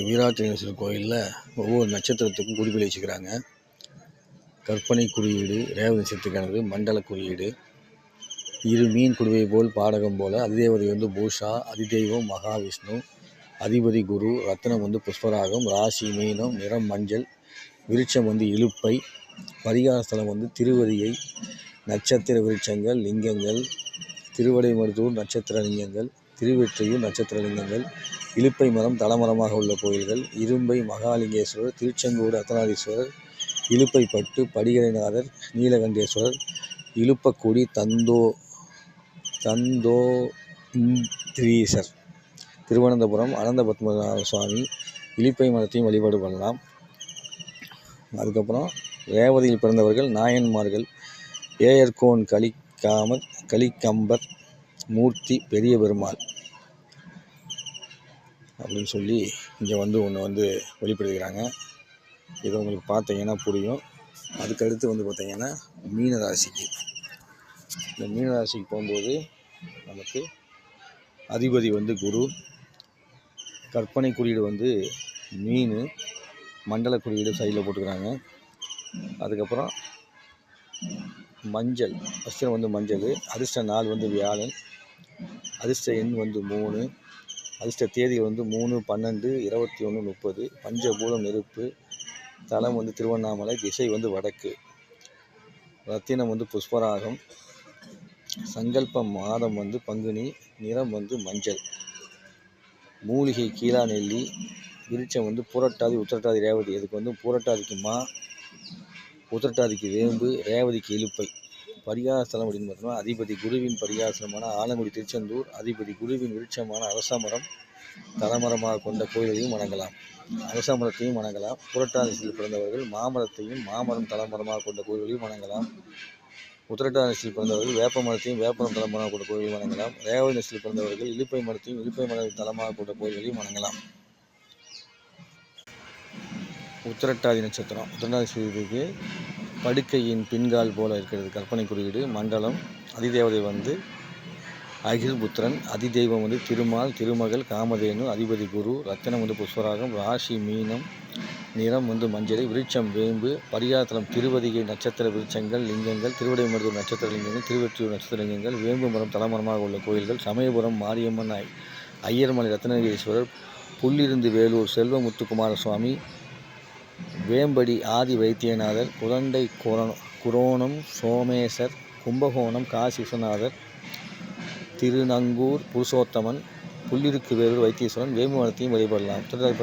வீராட்டேஸ்வரர் கோயிலில் ஒவ்வொரு நட்சத்திரத்துக்கும் குறிப்பில் வச்சுக்கிறாங்க. கற்பனை குறியீடு ரேவதி நட்சத்திரக்கானது, மண்டல குறியீடு. இரு மீன் குடுவை போல் பாடகம் போல். அதிதேவதை பூஷா, அதிதெய்வம் மகாவிஷ்ணு, அதிபதி குரு, ரத்னம் புஷ்பராகம், ராசி மீனம், நிறம் மஞ்சள், விருட்சம் இலுப்பை, பரிகாரஸ்தலம் திருவதியை, நட்சத்திர விருட்சங்கள் லிங்கங்கள், திருவடைமருதூர் நட்சத்திர லிங்கங்கள், திருவெற்றியூர் நட்சத்திர லிங்கங்கள், இலுப்பை மரம் தலமரமாக உள்ள கோயில்கள், இரும்பை மகாலிங்கேஸ்வரர், திருச்செங்கோடு அர்த்தநாரீஸ்வரர், இலுப்பை பட்டு படிகரைநாதர், நீலகண்டேஸ்வரர், இலுப்பக்குடி தந்தோந்திரீசர், திருவனந்தபுரம் அனந்த பத்மநாப சுவாமி, இலுப்பை மரத்தையும் வழிபாடு பண்ணலாம். அதுக்கப்புறம் ரேவதியில் பிறந்தவர்கள் நாயன்மார்கள் ஏயர்கோன் கலிக்கம்பர் மூர்த்தி பெரிய பெருமாள் அப்படின்னு சொல்லி இங்கே ஒன்று வெளிப்படுத்துகிறாங்க. இதை உங்களுக்கு பார்த்தீங்கன்னா புரியும். அதுக்கடுத்து பார்த்தீங்கன்னா மீனராசிக்கு, இந்த மீனராசிக்கு போகும்போது நமக்கு அதிபதி குரு, கற்பனை குறியீடு மீன், மண்டல குறியீடு சைடில் போட்டுக்கிறாங்க. அதுக்கப்புறம் மஞ்சள், ஃபஸ்ட்டு மஞ்சள், அதிர்ஷ்ட நாள் வியாழன், அதிர்ஷ்ட எண் 3, அதிர்ஷ்ட தேதி 3, 12, 21, 30, பஞ்சபூதம் நெருப்பு, தலம் திருவண்ணாமலை, திசை வடக்கு, ரத்தினம் புஷ்பராகம், சங்கல்பம் மாதம் பங்குனி, நிறம் மஞ்சள், மூலிகை கீழா நெல்லி, விருட்சம் புரட்டாதி உத்திரட்டாதி ரேவதி. இதுக்கு புரட்டாதிக்கு உத்திரட்டாதிக்கு வேம்பு, ரேவதிக்கு இலுப்பை. பரிகாரஸ்தலம் அப்படின்னு பார்த்தோம்னா அதிபதி குருவின் பரிகாரஸ்தலமான ஆலங்குடி திருச்செந்தூர், அதிபதி குருவின் விருட்சமான அரசமரம் தலமரமாக கொண்ட கோயிலையும் வணங்கலாம். அரசமரத்தையும் வணங்கலாம். புரட்டாதியில் பிறந்தவர்கள் மாமரத்தையும் மாமரம் தலமரமாக கொண்ட கோயிலையும் வணங்கலாம். உத்திரட்டாதியில் பிறந்தவர்கள் வேப்ப மரத்தையும் வேப்பமரம் தலமரமாக கொண்ட கோயிலையும் வணங்கலாம். ரேவதி நட்சத்திரத்தில் பிறந்தவர்கள் இலுப்பை மரத்தையும் இலுப்பை மரம் தலமாக கொண்ட கோயில்களையும் வணங்கலாம். உத்திரட்டாதி நட்சத்திரம், உத்திரட்டாதி படுக்கையின் பின்கால் போல இருக்கிறது கற்பனை குறியீடு. மண்டலம், அதிதேவதை அகில்புத்திரன், அதிதெய்வம் திருமால், திருமகள் காமதேனு, அதிபதி குரு, ரத்தினம் புஷ்பராகம், ராசி மீனம், நிறம் மஞ்சள், விருட்சம் வேம்பு, பரிகாரத்தலம் திருவதிகை நட்சத்திர விருட்சங்கள் லிங்கங்கள், திருவடைமருதூர் நட்சத்திர லிங்கங்கள், திருவெற்றியூர் நட்சத்திர லிங்கங்கள், வேம்பு மரம் தலமரமாக உள்ள கோயில்கள், சமயபுரம் மாரியம்மன், ஐயர்மலை ரத்னகிரீஸ்வரர், புல்லிருந்து வேலூர் செல்வமுத்துக்குமார சுவாமி, வேம்படி ஆதி வைத்தியநாதர், குதண்டை குரோணம் சோமேசர், கும்பகோணம் காசி விஸ்வநாதர், திருநங்கூர் புருஷோத்தமன், புல்லிருக்கு வேலூர் வைத்தீஸ்வரன், வேம்பு மரத்தையும் வழிபடலாம். பிறந்தவர்